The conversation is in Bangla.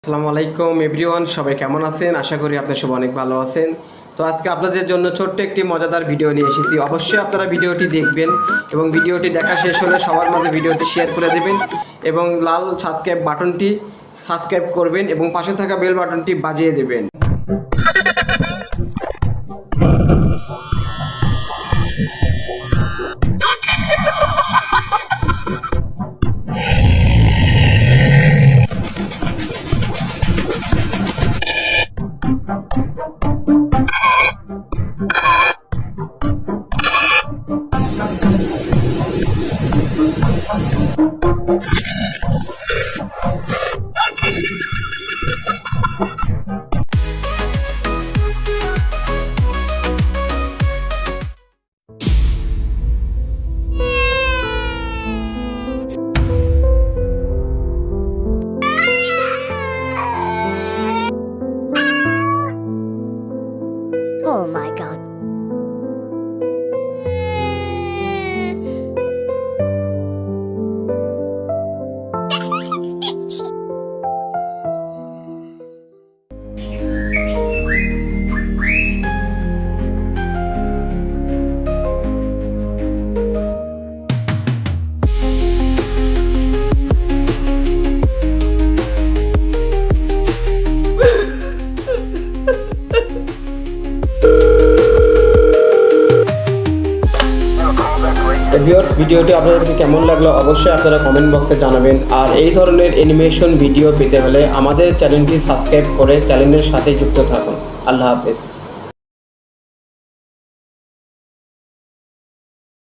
আসসালামু আলাইকুম এভরিওয়ান, সবাই কেমন আছেন? আশা করি আপনারা সবাই অনেক ভালো আছেন। তো আজকে আপনাদের জন্য ছোট্ট একটি মজাদার ভিডিও নিয়ে এসেছি। অবশ্যই আপনারা ভিডিওটি দেখবেন এবং ভিডিওটি দেখা শেষ হলে সবার মাঝে ভিডিওটি শেয়ার করে দেবেন এবং লাল সাবস্ক্রাইব বাটনটি সাবস্ক্রাইব করবেন এবং পাশে থাকা বেল বাটনটি বাজিয়ে দেবেন। Oh my god. ভিউয়ার্স, ভিডিওটি আপনাদেরকে কেমন লাগলো অবশ্যই আপনারা কমেন্ট বক্সে জানাবেন। আর এই ধরনের অ্যানিমেশন ভিডিও পেতে হলে আমাদের চ্যানেলটি সাবস্ক্রাইব করে চ্যানেলের সাথে যুক্ত থাকুন। আল্লাহ হাফেজ।